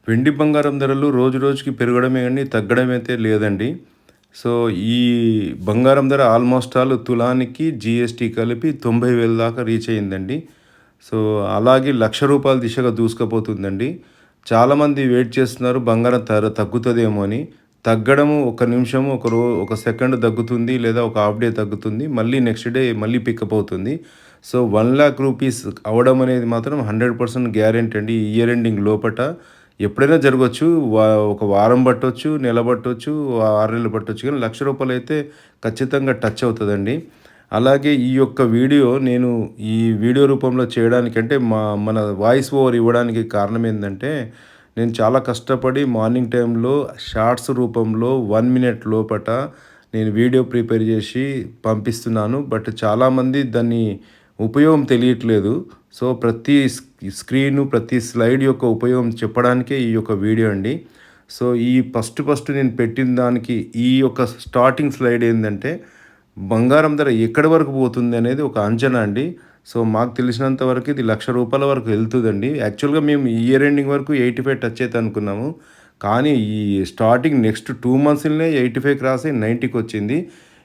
వెండి బంగారం ధరలు రోజు రోజుకి పెరగడమే గాని తగ్గడమైతే లేదండి. సో, ఈ బంగారం ధర ఆల్‌మోస్ట్ ఆల్ తులానికి జీఎస్టీ కలిపి 90,000 దాకా రీచ్ అయిందండి. సో, అలాగే రూ. 1,00,000 దిశగా దూసుకుపోతుందండి. చాలామంది వెయిట్ చేస్తున్నారు బంగారం ధర తగ్గుతదేమో అని. తగ్గడము ఒక నిమిషము, ఒక సెకండ్ తగ్గుతుంది లేదా ఒక హాఫ్ డే తగ్గుతుంది. మళ్ళీ నెక్స్ట్ డే మళ్ళీ పికప్ అవుతుంది. సో, రూ. 1,00,000 అవ్వడం అనేది మాత్రం 100% గ్యారంటీ అండి. ఈ ఇయర్ ఎండింగ్ లోపట ఎప్పుడైనా జరగొచ్చు. ఒక వారం పట్టొచ్చు, నెల పట్టొచ్చు, 6 నెలలు పట్టొచ్చు. కానీ రూ. 1,00,000 అయితే ఖచ్చితంగా టచ్ అవుతదండి. అలాగే ఈ యొక్క వీడియో నేను ఈ వీడియో రూపంలో చేయడానికంటే మన వాయిస్ ఓవర్ ఇవ్వడానికి కారణం ఏందంటే, నేను చాలా కష్టపడి మార్నింగ్ టైంలో షార్ట్స్ రూపంలో 1 మినిట్ లోపట నేను వీడియో ప్రిపేర్ చేసి పంపిస్తున్నాను. బట్ చాలామంది దాన్ని ఉపయోగం తెలియట్లేదు. సో, ప్రతి స్క్రీను, ప్రతి స్లైడ్ యొక్క ఉపయోగం చెప్పడానికే ఈ యొక్క వీడియో అండి. సో, ఈ ఫస్ట్ నేను పెట్టిన దానికి ఈ యొక్క స్టార్టింగ్ స్లైడ్ ఏందంటే, బంగారం ధర ఎక్కడి వరకు పోతుంది అనేది ఒక అంచనా అండి. సో, మాకు తెలిసినంత వరకు ఇది రూ. 1,00,000 వరకు వెళ్తదండి. యాక్చువల్‌గా మేము ఇయర్ ఎండింగ్ వరకు 85 టచ్ అయితది అనుకున్నాము. కానీ ఈ స్టార్టింగ్ నెక్స్ట్ 2 మంత్స్‌లోనే 85 క్రాస్ అయి 90కి వచ్చింది.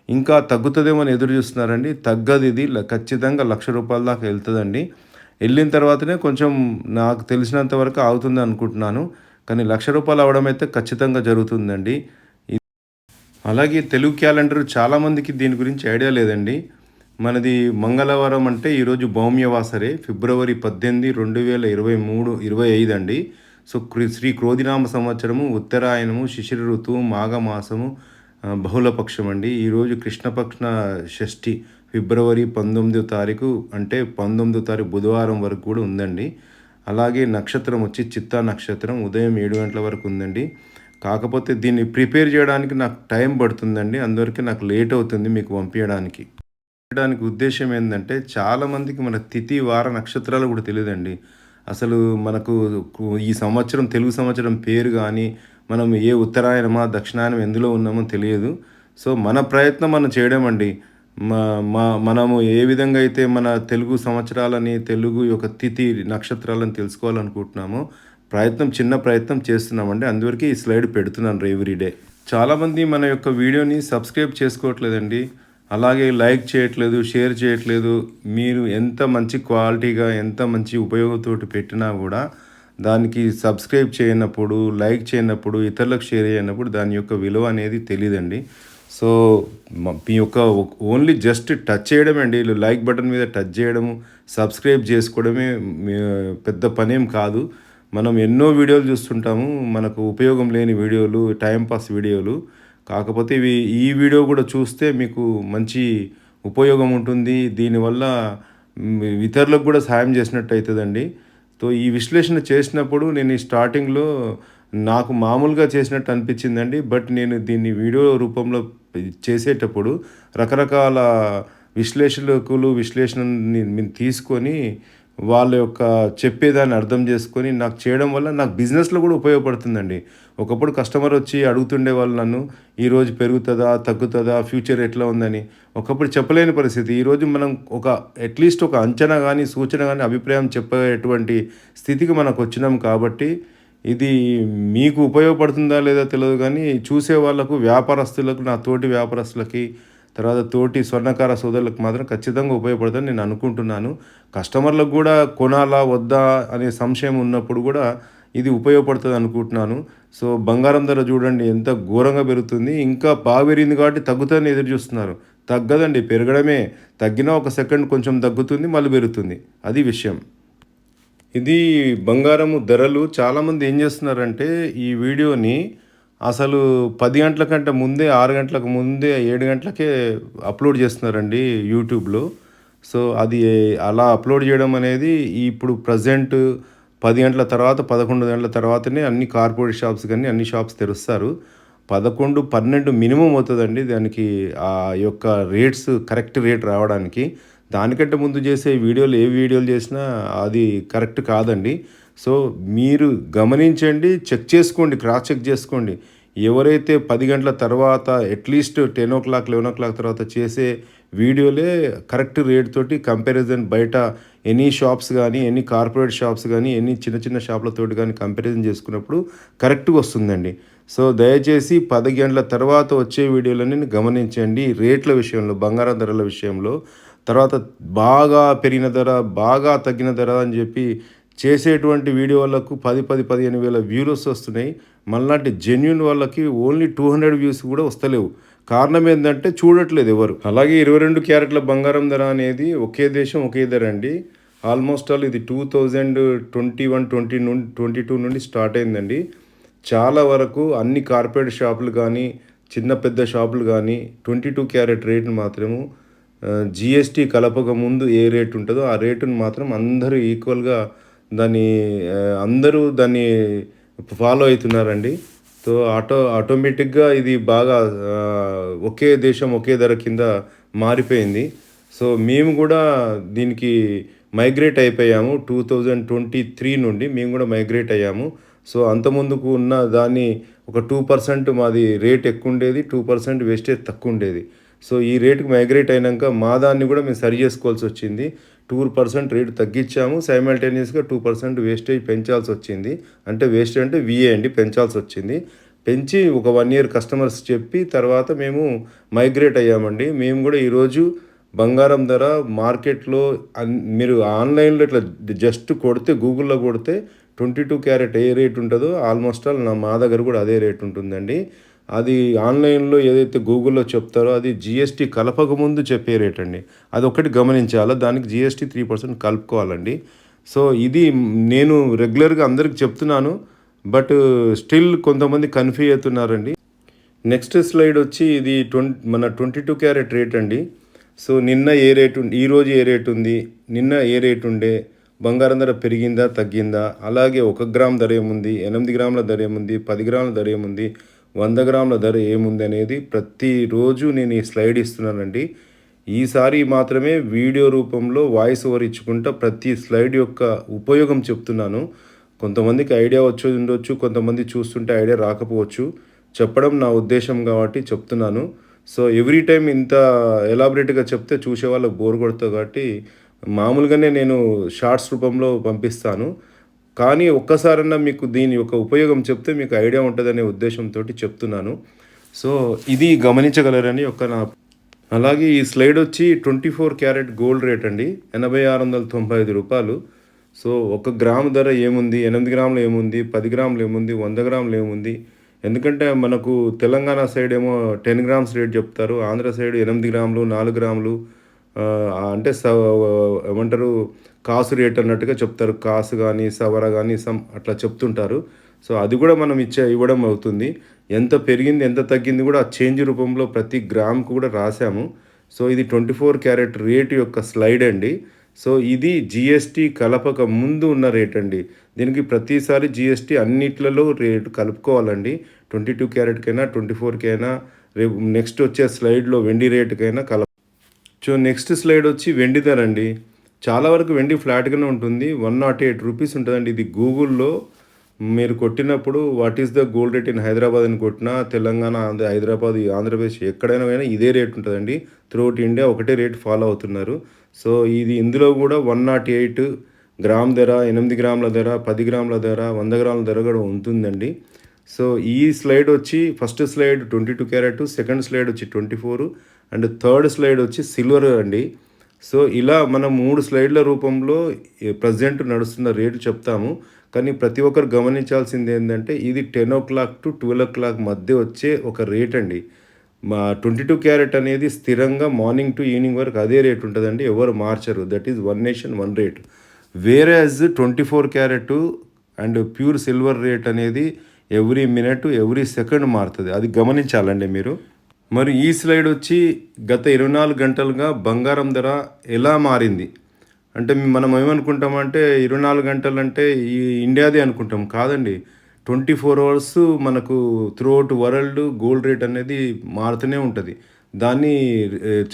ఇంకా తగ్గుతదేమో అని ఎదురు చూస్తున్నారండి. తగ్గదిది ఖచ్చితంగా రూ. 1,00,000 దాకా వెళ్తదండి. ఎళ్ళిన తర్వాతనే కొంచెం నాకు తెలిసినంత వరకు ఆగుతుందనుకుంటున్నాను. కానీ రూ. 1,00,000 అవ్వడం అయితే ఖచ్చితంగా జరుగుతుందండి. అలాగే తెలుగు క్యాలెండర్ చాలామందికి దీని గురించి ఐడియా లేదండి. మనది మంగళవారం అంటే ఈరోజు భౌమ్యవాసరే ఫిబ్రవరి 18, 2025 అండి. సో, శ్రీ క్రోధినామ సంవత్సరము, ఉత్తరాయణము, శిశిర ఋతువు, మాఘమాసము, బహుళపక్షం అండి. ఈరోజు కృష్ణపక్ష షష్ఠి ఫిబ్రవరి 19వ తారీఖు అంటే 19వ తారీఖు బుధవారం వరకు కూడా ఉందండి. అలాగే నక్షత్రం వచ్చి చిత్తా నక్షత్రం ఉదయం 7 గంటల వరకు ఉందండి. కాకపోతే దీన్ని ప్రిపేర్ చేయడానికి నాకు టైం పడుతుందండి. అందువరకే నాకు లేట్ అవుతుంది మీకు పంపియడానికి. చేయడానికి ఉద్దేశ్యం ఏందంటే, చాలామందికి మన తిథి, వార, నక్షత్రాలు కూడా తెలీదండి. అసలు మనకు ఈ సంవత్సరం తెలుగు సంవత్సరం పేరు గానీ, మనం ఏ ఉత్తరాయణమా, దక్షిణాయనం ఎందులో ఉన్నామో తెలియదు. సో, మన ప్రయత్నం మనం చేయడమండి. మ మ మనము ఏ విధంగా అయితే మన తెలుగు సంవత్సరాలని, తెలుగు యొక్క తిథి, నక్షత్రాలను తెలుసుకోవాలనుకుంటున్నామో, చిన్న ప్రయత్నం చేస్తున్నామండి. అందువరకే ఈ స్లైడ్ పెడుతున్నాను ఎవ్రీ డే. చాలామంది మన యొక్క వీడియోని సబ్స్క్రైబ్ చేసుకోవట్లేదండి. అలాగే లైక్ చేయట్లేదు, షేర్ చేయట్లేదు. మీరు ఎంత మంచి క్వాలిటీగా, ఎంత మంచి ఉపయోగంతోటి పెట్టినా గూడా, దానికి సబ్స్క్రైబ్ చేయనప్పుడు, లైక్ చేయనప్పుడు, ఇతరులకు షేర్ చేయనప్పుడు దాని యొక్క విలువ అనేది తెలీదండి. సో, మీ యొక్క ఓన్లీ జస్ట్ టచ్ చేయడమే అండి. లైక్ బటన్ మీద టచ్ చేయడము, సబ్స్క్రైబ్ చేసుకోవడమే పెద్ద పనేం కాదు. మనం ఎన్నో వీడియోలు చూస్తుంటాము. మనకు ఉపయోగం లేని వీడియోలు, టైం పాస్ వీడియోలు. కాకపోతే ఈ వీడియో కూడా చూస్తే మీకు మంచి ఉపయోగం ఉంటుంది. దీనివల్ల ఇతరులకు కూడా సాయం చేసినట్టు అవుతుందండి. సో, ఈ విశ్లేషణ చేసినప్పుడు నేను ఈ స్టార్టింగ్‌లో నాకు మామూలుగా చేసినట్టు అనిపించిందండి. బట్ నేను దీన్ని వీడియో రూపంలో చేసేటప్పుడు రకరకాల విశ్లేషణని తీసుకొని వాళ్ళ యొక్క చెప్పేదాన్ని అర్థం చేసుకొని నాకు చేయడం వల్ల నాకు బిజినెస్‌లో కూడా ఉపయోగపడుతుందండి. ఒకప్పుడు కస్టమర్ వచ్చి అడుగుతుండేవాళ్ళు నన్ను, ఈరోజు పెరుగుతదా? తగ్గుతదా? ఫ్యూచర్ ఎట్లా ఉందని. ఒకప్పుడు చెప్పలేని పరిస్థితి. ఈరోజు మనం అట్‌లీస్ట్ ఒక అంచనా గానీ, సూచన గానీ, అభిప్రాయం చెప్పేటువంటి స్థితికి మనకొచ్చినాం కాబట్టి, ఇది మీకు ఉపయోగపడుతుందా లేదా తెలవదు గానీ, చూసే వాళ్ళకు, వ్యాపారస్తులకు, నా తోటి వ్యాపారస్తులకి, తర్వాత తోటి స్వర్ణకార సోదరులకు మాత్రం ఖచ్చితంగా ఉపయోగపడుతుందని నేను అనుకుంటున్నాను. కస్టమర్లకు గూడా కొనాలా? వద్దా? అనే సంశయం ఉన్నప్పుడు గూడా ఇది ఉపయోగపడుతది అనుకుంటున్నాను. సో, బంగారం ధర చూడండి ఎంత ఘోరంగా పెరుగుతుంది. ఇంకా బాగా పెరిగింది కాబట్టి తగ్గుతదని ఎదురు చూస్తున్నారు. తగ్గదండి, పెరగడమే. తగ్గినా ఒక సెకండ్ కొంచెం తగ్గుతుంది, మళ్ళీ పెరుగుతుంది. అది విషయం. ఇది బంగారము ధరలు చాలామంది ఏం చేస్తున్నారంటే, ఈ వీడియోని అసలు 10 గంటల కంటే ముందే, 6 గంటలకు ముందే, 7 గంటలకే అప్లోడ్ చేస్తున్నారండి యూట్యూబ్‌లో. సో, అది అలా అప్లోడ్ చేయడం అనేది ఇప్పుడు ప్రెజెంట్ 10 గంటల తర్వాత, 11 గంటల తర్వాతనే అన్ని కార్పొరేట్ షాప్స్ గానీ, అన్ని షాప్స్ తెరుస్తారు. 11, 12 మినిమమ్ అవుతదండి దానికి ఆ యొక్క కరెక్ట్ రేట్ రావడానికి. దానికంటే ముందు చేసే ఏ వీడియోలు చేసినా అది కరెక్ట్ కాదండి. సో, మీరు గమనించండి, చెక్ చేసుకోండి, క్రాస్ చెక్ చేసుకోండి. ఎవరైతే 10 గంటల తర్వాత అట్‌లీస్ట్ 10:00, 11:00 తర్వాత చేసే వీడియోలే కరెక్ట్ రేట్ తోటి కంపారిజన్ బయట ఎనీ షాప్స్ కానీ, ఎనీ కార్పొరేట్ షాప్స్ కానీ, ఎనీ చిన్న చిన్న షాపులతోటి కానీ కంపారిజన్ చేసుకున్నప్పుడు కరెక్ట్‌గా వస్తుందండి. సో, దయచేసి 10 గంటల తర్వాత వచ్చే వీడియోలన్నీ గమనించండి. రేట్ల విషయంలో, బంగారం ధరల విషయంలో, తర్వాత బాగా పెరిగిన ధర, బాగా తగ్గిన ధర అని చెప్పి చేసేటువంటి వీడియోలకు 10, 10, 15 వేల వ్యూస్ వస్తున్నాయి. మనలాంటి జెన్యూన్ వాళ్ళకి ఓన్లీ 200 వ్యూస్ కూడా వస్తలేవు. కారణం ఏందంటే చూడట్లేదు ఎవరు. అలాగే 22 క్యారెట్ల బంగారం ధర అనేది ఒకే దేశం ఒకే ధర అండి. ఆల్మోస్ట్ ఆల్ ఇది 2021, 22 నుండి స్టార్ట్ అయిందండి. చాలా వరకు అన్ని కార్పొరేట్ షాపులు కానీ, చిన్న పెద్ద షాపులు కానీ 22 క్యారెట్ రేటును మాత్రము జీఎస్టీ కలపక ముందు ఏ రేట్ ఉంటుందో ఆ రేటును మాత్రం అందరూ ఈక్వల్గా దాన్ని అందరూ దాన్ని ఫాలో అవుతున్నారండి. సో ఆటోమేటిక్గా ఇది బాగా ఒకే దేశం ఒకే ధర కింద మారిపోయింది. సో మేము కూడా దీనికి మైగ్రేట్ అయిపోయాము. 2023 నుండి మేము కూడా మైగ్రేట్ అయ్యాము. సో అంతకుముందుకు ఉన్న దాన్ని ఒక 2% మాది రేట్ ఎక్కువ ఉండేది, 2% వేస్టేజ్ తక్కువ ఉండేది. సో ఈ రేటుకి మైగ్రేట్ అయినాక మా దాన్ని కూడా మేము సరి చేసుకోవాల్సి వచ్చింది. 2% రేటు తగ్గించాము, సైమల్టేనియస్గా 2% వేస్టేజ్ పెంచాల్సి వచ్చింది. అంటే వేస్టేజ్ అంటే విఏ అండి, పెంచాల్సి వచ్చింది. పెంచి ఒక 1 ఇయర్ కస్టమర్స్ చెప్పి తర్వాత మేము మైగ్రేట్ అయ్యామండి. మేము కూడా ఈరోజు బంగారం ధర మార్కెట్లో మీరు ఆన్లైన్లో ఇట్లా జస్ట్ కొడితే, గూగుల్లో కొడితే 22 క్యారెట్ ఏ రేట్ ఉంటుందో ఆల్మోస్ట్ ఆల్ మా దగ్గర కూడా అదే రేట్ ఉంటుందండి. అది ఆన్లైన్లో ఏదైతే గూగుల్లో చెప్తారో అది జీఎస్టీ కలపక ముందు చెప్పే రేట్ అండి. అది ఒకటి గమనించాలి. దానికి జీఎస్టీ 3% కలుపుకోవాలండి. సో ఇది నేను రెగ్యులర్గా అందరికి చెప్తున్నాను. బట్ స్టిల్ కొంతమంది కన్ఫ్యూజ్ అవుతున్నారండి. నెక్స్ట్ స్లైడ్ వచ్చి ఇది మన 22 క్యారెట్ రేట్ అండి. సో నిన్న ఏ రేటు, ఈరోజు ఏ రేటు ఉంది, నిన్న ఏ రేటు ఉండే, బంగారం ధర పెరిగిందా తగ్గిందా, అలాగే 1 గ్రామ్ ధర ఏముంది, 8 గ్రాముల ధర ఏముంది, 10 గ్రాముల ధర ఏముంది, 100 గ్రాముల ధర ఏముంది అనేది ప్రతిరోజు నేను ఈ స్లైడ్ ఇస్తున్నానండి. ఈసారి మాత్రమే వీడియో రూపంలో వాయిస్ ఓవర్ ఇచ్చుకుంటా ప్రతి స్లైడ్ యొక్క ఉపయోగం చెప్తున్నాను. కొంతమందికి ఐడియా వచ్చి ఉండొచ్చు, కొంతమంది చూస్తుంటే ఐడియా రాకపోవచ్చు. చెప్పడం నా ఉద్దేశం కాబట్టి చెప్తున్నాను. సో ఎవ్రీ టైం ఇంత ఎలాబరేట్గా చెప్తే చూసే వాళ్ళకి బోర్ కొడుతుంది కాబట్టి మామూలుగానే నేను షార్ట్స్ రూపంలో పంపిస్తాను. కానీ ఒక్కసారన్నా మీకు దీని యొక్క ఉపయోగం చెప్తే మీకు ఐడియా ఉంటుందనే ఉద్దేశంతో చెప్తున్నాను. సో ఇది గమనించగలరని అలాగే ఈ స్లైడ్ వచ్చి 24 క్యారెట్ గోల్డ్ రేట్ అండి, 8695 రూపాయలు. సో 1 గ్రాము ధర ఏముంది, 8 గ్రాములు ఏముంది, 10 గ్రాములు ఏముంది, 100 గ్రాములు ఏముంది. ఎందుకంటే మనకు తెలంగాణ సైడ్ ఏమో 10 గ్రామ్స్ రేట్ చెప్తారు, ఆంధ్ర సైడ్ 8 గ్రాములు, 4 గ్రాములు అంటే ఏమంటారు కాసు రేట్ అన్నట్టుగా చెప్తారు. కాసు కానీ సవర కానీ అట్లా చెప్తుంటారు. సో అది కూడా మనం ఇవ్వడం అవుతుంది. ఎంత పెరిగింది ఎంత తగ్గింది కూడా ఆ చేంజ్ రూపంలో ప్రతి గ్రామ్కు కూడా రాసాము. సో ఇది 24 క్యారెట్ రేటు యొక్క స్లైడ్ అండి. సో ఇది జిఎస్టీ కలపక ముందు ఉన్న రేట్ అండి. దీనికి ప్రతిసారి జిఎస్టీ అన్నిట్లలో రేటు కలుపుకోవాలండి. 22 క్యారెట్కైనా 24కైనా, రేపు నెక్స్ట్ వచ్చే స్లైడ్లో వెండి రేటుకైనా సో నెక్స్ట్ స్లైడ్ వచ్చి వెండి ధర అండి. చాలా వరకు వెండి ఫ్లాట్గానే ఉంటుంది, 108 రూపీస్ ఉంటుందండి. ఇది గూగుల్లో మీరు కొట్టినప్పుడు what is the gold rate in Hyderabad అని కొట్టినా, తెలంగాణ, హైదరాబాద్, ఆంధ్రప్రదేశ్ ఎక్కడైనా పోయినా ఇదే రేట్ ఉంటుందండి. త్రూఅవుట్ ఇండియా ఒకటే రేట్ ఫాలో అవుతున్నారు. సో ఇది ఇందులో కూడా 108 గ్రామ్ ధర, 8 గ్రాముల ధర, 10 గ్రాముల ధర, 100 గ్రాముల ధర కూడా ఉంటుందండి. సో ఈ స్లైడ్ వచ్చి first slide 22 carrot, second slide వచ్చి 24 అండ్ థర్డ్ స్లైడ్ వచ్చి సిల్వర్ అండి. సో ఇలా మనం 3 స్లైడ్ల రూపంలో ప్రజెంట్ నడుస్తున్న రేటు చెప్తాము. కానీ ప్రతి ఒక్కరు గమనించాల్సింది ఏంటంటే ఇది 10 o'clock to 12 o'clock మధ్య వచ్చే ఒక రేట్ అండి. మా 22 క్యారెట్ అనేది స్థిరంగా మార్నింగ్ టు ఈవినింగ్ వరకు అదే రేట్ ఉంటుందండి, ఎవరు మార్చరు. That is one nation one rate. వేరేజ్ 24 carat and pure silver rate అనేది ఎవ్రీ మినిట్ ఎవ్రీ సెకండ్ మారుతుంది. అది గమనించాలండి మీరు. మరి ఈ స్లైడ్ వచ్చి గత 24 గంటలుగా బంగారం ధర ఎలా మారింది అంటే మనం ఏమనుకుంటామంటే 24 గంటలు అంటే ఈ ఇండియాదే అనుకుంటాం. కాదండి, 24 అవర్స్ మనకు త్రూఅవుట్ వరల్డ్ గోల్డ్ రేట్ అనేది మారుతూనే ఉంటుంది. దాన్ని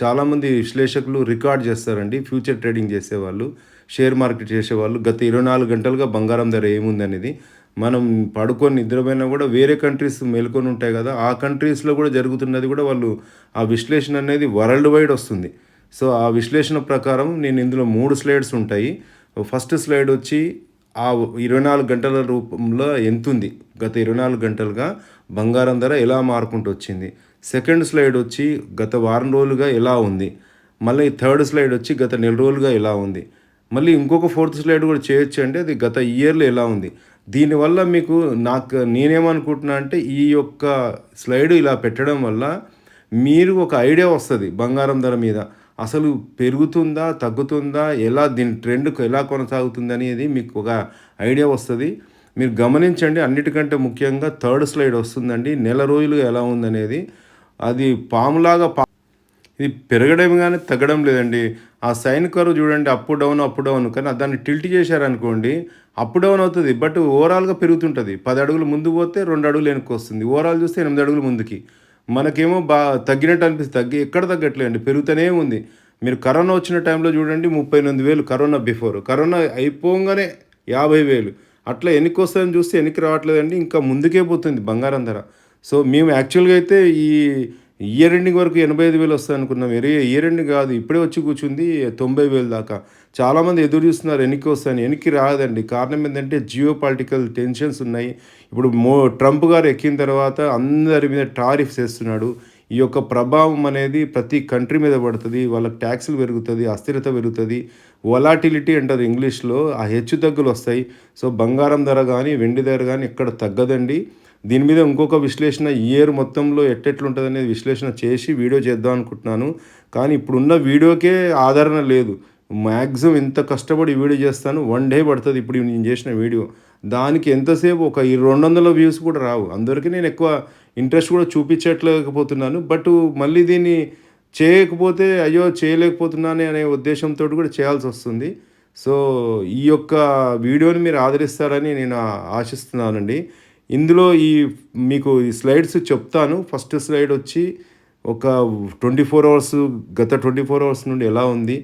చాలామంది విశ్లేషకులు రికార్డ్ చేస్తారండి. ఫ్యూచర్ ట్రేడింగ్ చేసేవాళ్ళు, షేర్ మార్కెట్ చేసేవాళ్ళు గత 24 గంటలుగా బంగారం ధర ఏముంది అనేది. మనం పడుకొని నిద్రపోయినా కూడా వేరే కంట్రీస్ మేల్కొని ఉంటాయి కదా, ఆ కంట్రీస్లో కూడా జరుగుతున్నది కూడా వాళ్ళు ఆ విశ్లేషణ అనేది వరల్డ్ వైడ్ వస్తుంది. సో ఆ విశ్లేషణ ప్రకారం నేను ఇందులో 3 స్లైడ్స్ ఉంటాయి. ఫస్ట్ స్లైడ్ వచ్చి ఆ 24 గంటల రూపంలో ఎంతుంది? గత 24 గంటలుగా బంగారం ధర ఎలా మారుకుంటూ వచ్చింది? సెకండ్ స్లైడ్ వచ్చి గత వారం రోజులుగా ఎలా ఉంది? మళ్ళీ థర్డ్ స్లైడ్ వచ్చి గత నెల రోజులుగా ఎలా ఉంది? మళ్ళీ ఇంకొక ఫోర్త్ స్లైడ్ కూడా చేయొచ్చండి. అది గత ఇయర్‌లో ఎలా ఉంది? దీనివల్ల మీకు నేనేమనుకుంటున్నా అంటే ఈ యొక్క స్లైడ్ ఇలా పెట్టడం వల్ల మీరు ఒక ఐడియా వస్తది బంగారం ధర మీద. అసలు పెరుగుతుందా? తగ్గుతుందా? ఎలా దీని ట్రెండ్ ఎలా కొనసాగుతుందనేది మీకు ఒక ఐడియా వస్తది. మీరు గమనించండి, అన్నిటికంటే ముఖ్యంగా థర్డ్ స్లైడ్ వస్తుందండి. నెల రోజులుగా ఎలా ఉందనేది. అది పాములాగా ఇది పెరగడం గాని తగ్గడం లేదండి. ఆ సైన్ కర్వ్ చూడండి, అప్ డౌన్, అప్ డౌన్. కానీ దాన్ని టిల్ట్ చేశారనుకోండి అప్ డౌన్ అవుతది. బట్ ఓవరాల్‌గా పెరుగుతుంటది. 10 అడుగులు ముందుకు పోతే 2 అడుగులు వెనక్కొస్తుంది. ఓవరాల్ చూస్తే 8 అడుగులు ముందుకి. మనకేమో తగ్గినట్టు అనిపిస్తుంది. ఎక్కడ తగ్గట్లేదండి, పెరుగుతూనే ఉంది. మీరు కరోనా వచ్చిన టైంలో చూడండి 38,000 కరోనా బిఫోర్. కరోనా అయిపోంగానే 50,000 అట్లా ఎన్నికొస్తదని చూస్తే ఎన్నికి రావట్లేదండి. ఇంకా ముందుకే పోతుంది బంగారం ధర. సో మేము యాక్చువల్‌గా అయితే ఈ ఇయర్ ఎండింగ్ వరకు 85,000 వస్తాయనుకున్నాం. ఇయర్ ఎండింగ్ కాదు, ఇప్పుడే వచ్చి కూర్చుంది 90,000 దాకా. చాలామంది ఎదురు చూస్తున్నారు ఎన్నికి వస్తాయని. ఎన్నికి రాదండి. కారణం ఏంటంటే జియో పొలిటికల్ టెన్షన్స్ ఉన్నాయి. ఇప్పుడు ట్రంప్ గారు ఎక్కిన తర్వాత అందరి మీద టారిఫ్స్ ఏస్తున్నాడు. ఈ యొక్క ప్రభావం అనేది ప్రతి కంట్రీ మీద పడుతుంది. వాళ్ళకి ట్యాక్సులు పెరుగుతుంది, అస్థిరత పెరుగుతుంది. వొలాటిలిటీ అంటారు ఇంగ్లీష్‌లో. ఆ హెచ్చుతగ్గులు వస్తాయి. సో బంగారం ధర కానీ, వెండి ధర కానీ ఎక్కడ తగ్గదండి. దీని మీద ఇంకొక విశ్లేషణ ఇయర్ మొత్తంలో ఎట్టెట్లుంటదనేది విశ్లేషణ చేసి వీడియో చేద్దాం అనుకుంటున్నాను. కానీ ఇప్పుడున్న వీడియోకే ఆదరణ లేదు. మ్యాక్సిమం ఎంత కష్టపడి వీడియో చేస్తాను, 1 డే పడుతుంది ఇప్పుడు నేను చేసిన వీడియో. దానికి ఎంతసేపు ఒక 200 వ్యూస్ కూడా రావు. అందరికీ నేను ఎక్కువ ఇంట్రెస్ట్ కూడా చూపించట్లేకపోతున్నాను. బట్ మళ్ళీ దీన్ని చేయకపోతే అయ్యో చేయలేకపోతున్నానే అనే ఉద్దేశంతోటి కూడా చేయాల్సొస్తుంది. సో ఈ యొక్క వీడియోని మీరు ఆదరిస్తారని నేను ఆశిస్తున్నానండి. ఇందులో మీకు ఈ స్లైడ్స్ చెప్తాను. ఫస్ట్ స్లైడ్ వచ్చి ఒక 24 అవర్స్, గత 24 అవర్స్ నుండి ఎలా ఉంది?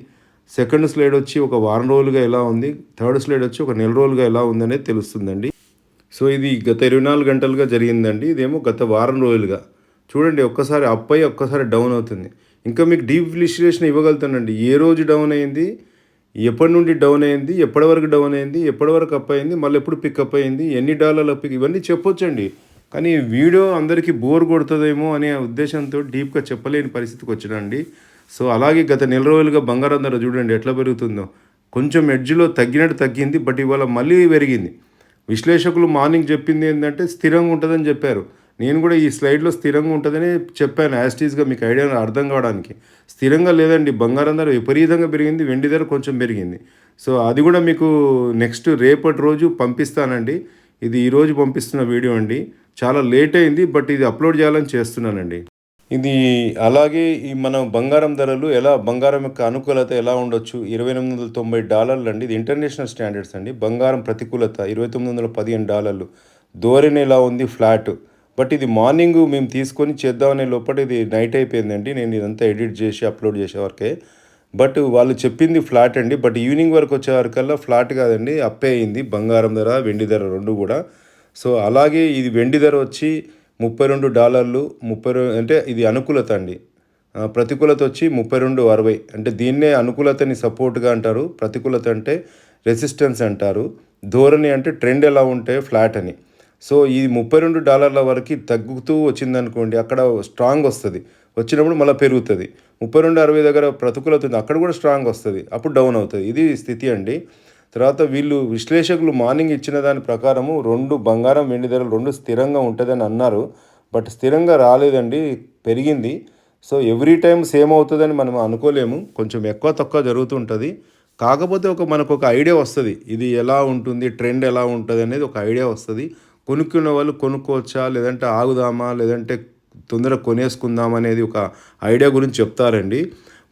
సెకండ్ స్లైడ్ వచ్చి ఒక వారం రోజులుగా ఎలా ఉంది? థర్డ్ స్లైడ్ వచ్చి ఒక నెల రోజులుగా ఎలా ఉందనేది తెలుస్తుందండి. సో ఇది గత 24 గంటలుగా జరిగిందండి. ఇదేమో గత వారం రోజులుగా. చూడండి, ఒక్కసారి అప్ అయ్యి ఒక్కసారి డౌన్ అవుతుంది. ఇంకా మీకు డీప్ విశ్లేషణ ఇవ్వగలుగుతానండి. ఏ రోజు డౌన్ అయింది? ఎప్పటి నుండి డౌన్ అయింది? ఎప్పటి వరకు డౌన్ అయింది? ఎప్పటి వరకు అప్ అయింది? మళ్ళీ ఎప్పుడు పికప్ అయింది? ఎన్ని డాలర్లు అప్? ఇవన్నీ చెప్పొచ్చండి. కానీ వీడియో అందరికీ బోర్ కొడుతుందేమో అనే ఉద్దేశంతో డీప్గా చెప్పలేని పరిస్థితికి వచ్చినండి. సో అలాగే గత నెల రోజులుగా బంగారం ధర చూడండి ఎట్లా పెరుగుతుందో. కొంచెం ఎడ్జ్లో తగ్గినట్టు తగ్గింది, బట్ ఇవాళ మళ్ళీ పెరిగింది. విశ్లేషకులు మార్నింగ్ చెప్పింది ఏంటంటే స్థిరంగా ఉంటుందని చెప్పారు. నేను కూడా ఈ స్లైడ్లో స్థిరంగా ఉంటుందని చెప్పాను, యాస్టీస్గా మీకు ఐడియా అర్థం కావడానికి. స్థిరంగా లేదండి, బంగారం ధర విపరీతంగా పెరిగింది, వెండి ధర కొంచెం పెరిగింది. సో అది కూడా మీకు నెక్స్ట్ రేపటి రోజు పంపిస్తానండి. ఇది ఈరోజు పంపిస్తున్న వీడియో అండి. చాలా లేట్ అయింది, బట్ ఇది అప్లోడ్ చేయాలని చేస్తున్నానండి. ఇది అలాగే మన బంగారం ధరలు బంగారం యొక్క అనుకూలత ఎలా ఉండొచ్చు? $2,890 అండి. ఇది ఇంటర్నేషనల్ స్టాండర్డ్స్ అండి. బంగారం ప్రతికూలత $2,915. ధోరణి ఎలా ఉంది? ఫ్లాట్. బట్ ఇది మార్నింగ్ మేము తీసుకొని చేద్దామనే లోపల ఇది నైట్ అయిపోయిందండి. నేను ఇదంతా ఎడిట్ చేసి అప్లోడ్ చేసే వరకే. బట్ వాళ్ళు చెప్పింది ఫ్లాట్ అండి. బట్ ఈవినింగ్ వరకు వచ్చే వరకల్లా ఫ్లాట్ కాదండి, అప్పే అయింది బంగారం ధర, వెండి ధర రెండు కూడా. సో అలాగే ఇది వెండి ధర వచ్చి $32, అంటే ఇది అనుకూలత అండి. ప్రతికూలత వచ్చి 32.60. అంటే దీన్నే అనుకూలతని సపోర్ట్గా అంటారు. ప్రతికూలత అంటే రెసిస్టెన్స్ అంటారు. ధోరణి అంటే ట్రెండ్ ఎలా ఉంటే ఫ్లాట్ అని. సో ఈ $32 వరకు తగ్గుతూ వచ్చిందనుకోండి, అక్కడ స్ట్రాంగ్ వస్తుంది. వచ్చినప్పుడు మళ్ళీ పెరుగుతుంది. 32.60 దగ్గర ప్రతికూలత ఉంది, అక్కడ కూడా స్ట్రాంగ్ వస్తుంది, అప్పుడు డౌన్ అవుతుంది. ఇది స్థితి అండి. తర్వాత వీళ్ళు విశ్లేషకులు మార్నింగ్ ఇచ్చిన దాని ప్రకారము బంగారం వెండి ధరలు రెండు స్థిరంగా ఉంటుందని అన్నారు. బట్ స్థిరంగా రాలేదండి, పెరిగింది. సో ఎవ్రీ టైం సేమ్ అవుతుందని మనం అనుకోలేము. కొంచెం ఎక్కువ తక్కువ జరుగుతుంటుంది. కాకపోతే మనకు ఒక ఐడియా వస్తుంది, ఇది ఎలా ఉంటుంది, ట్రెండ్ ఎలా ఉంటుంది అనేది ఒక ఐడియా వస్తుంది. కొనుక్కున్న వాళ్ళు కొనుక్కోవచ్చా, లేదంటే ఆగుదామా, లేదంటే తొందరగా కొనేసుకుందామా అనేది ఒక ఐడియా గురించి చెప్తారండి.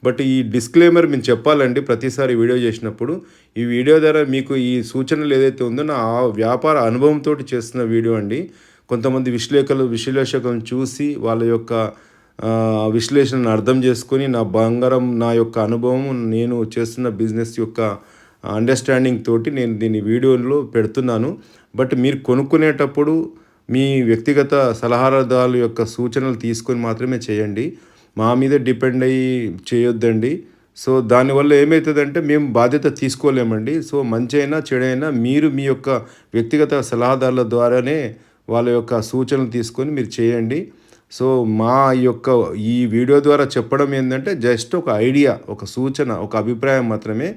బట్ ఈ డిస్క్లైమర్ మేము చెప్పాలండి ప్రతిసారి వీడియో చేసినప్పుడు. ఈ వీడియో ద్వారా మీకు ఈ సూచనలు ఏదైతే ఉందో నా వ్యాపార అనుభవంతో చేస్తున్న వీడియో అండి. కొంతమంది విశ్లేషకులను చూసి వాళ్ళ యొక్క విశ్లేషణను అర్థం చేసుకొని నా యొక్క అనుభవం, నేను చేస్తున్న బిజినెస్ యొక్క అండర్స్టాండింగ్ తోటి నేను దీన్ని వీడియోలో పెడుతున్నాను. బట్ మీరు కొనుక్కునేటప్పుడు మీ వ్యక్తిగత సలహాదారుల యొక్క సూచనలు తీసుకొని మాత్రమే చేయండి. మా మీద డిపెండ్ అయ్యి చేయొద్దండి. సో దానివల్ల ఏమైతదంటే మేము బాధ్యత తీసుకోలేమండి. సో మంచైనా, చెడైనా మీరు మీ యొక్క వ్యక్తిగత సలహాదారుల ద్వారానే వాళ్ళ యొక్క సూచనలు తీసుకొని మీరు చేయండి. సో మా యొక్క ఈ వీడియో ద్వారా చెప్పడం ఏందంటే జస్ట్ ఒక ఐడియా, ఒక సూచన, ఒక అభిప్రాయం మాత్రమే.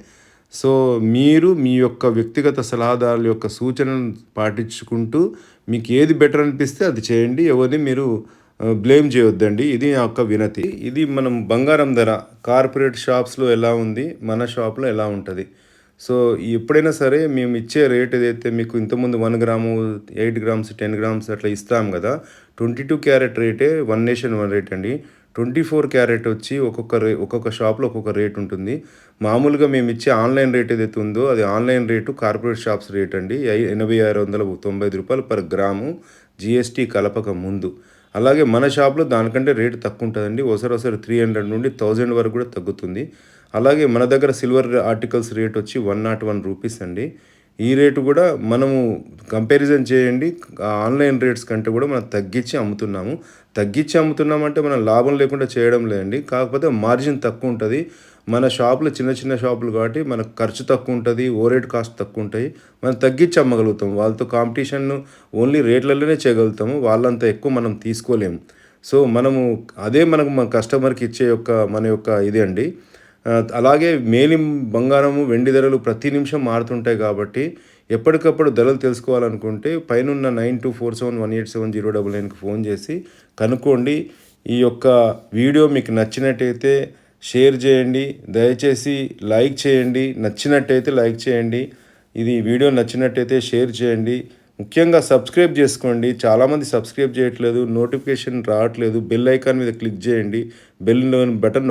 సో మీరు మీ యొక్క వ్యక్తిగత సలహాదారుల యొక్క సూచనలను పాటించుకుంటూ మీకు ఏది బెటర్ అనిపిస్తే అది చేయండి. ఎవరిని మీరు బ్లేమ్ చేయొద్దండి. ఇది నా యొక్క వినతి. ఇది మనం బంగారం ధర కార్పొరేట్ షాప్స్‌లో ఎలా ఉంది, మన షాప్‌లో ఎలా ఉంటది. సో ఎప్పుడైనా సరే మేము ఇచ్చే రేట్ ఏదైతే మీకు ఇంతకుముందు 1 గ్రాము, 8 గ్రామ్స్, 10 గ్రామ్స్ అట్లా ఇస్తాం గదా! 22 క్యారెట్ రేటే వన్ నేషన్ వన్ రేట్ అండి. 24 క్యారెట్ వచ్చి ఒక్కొక్క షాప్‌లో ఒక్కొక్క రేట్ ఉంటుంది. మామూలుగా మేమిచ్చే ఆన్‌లైన్ రేట్ ఏదైతే ఉందో అది online rate corporate shops rate అండి. రూ. 8,695 పర్ గ్రాము జీఎస్టీ కలపక ముందు. అలాగే మన షాప్‌లో దానికంటే రేట్ తక్కువ ఉంటదండి. ఒసరొసరి 300 నుండి 1000 వరకు కూడా తగ్గుతుంది. అలాగే మన దగ్గర సిల్వర్ ఆర్టికల్స్ రేట్ వచ్చి రూ. 101 అండి. ఈ రేటు కూడా మనము కంపారిజన్ చేయండి. ఆన్‌లైన్ రేట్స్ కంటే కూడా మనం తగ్గించి అమ్ముతున్నాము. తగ్గించి అమ్ముతున్నామంటే మనం లాభం లేకుండా చేయడం లేదండి. కాకపోతే మార్జిన్ తక్కువ ఉంటది. మన షాపులు చిన్న చిన్న షాపులు కాబట్టి మనకు ఖర్చు తక్కువ ఉంటది. ఓవర్‌హెడ్ కాస్ట్ తక్కువ ఉంటాయి. మనం తగ్గించి అమ్మగలుగుతాం. వాళ్ళతో కాంపిటీషన్ ఓన్లీ రేట్లలోనే చేయగలుగుతాము. వాళ్ళంత ఎక్కువ మనం తీసుకోలేము. సో మనము అదే మనకు మన కస్టమర్‌కి ఇచ్చే మన యొక్క ఇదే అండి. అలాగే బంగారము, వెండి ధరలు ప్రతి నిమిషం మారుతుంటాయి కాబట్టి ఎప్పటికప్పుడు ధరలు తెలుసుకోవాలనుకుంటే పైనున్న 9247187099కి ఫోన్ చేసి కనుక్కోండి. ఈ యొక్క వీడియో మీకు నచ్చినట్టయితే షేర్ చేయండి. దయచేసి లైక్ చేయండి. నచ్చినట్టయితే లైక్ చేయండి. ఇది వీడియో నచ్చినట్టయితే షేర్ చేయండి. ముఖ్యంగా సబ్స్క్రైబ్ చేసుకోండి. చాలామంది సబ్స్క్రైబ్ చేయట్లేదు. నోటిఫికేషన్ రావట్లేదు. బెల్ ఐకాన్ మీద క్లిక్ చేయండి. Bell button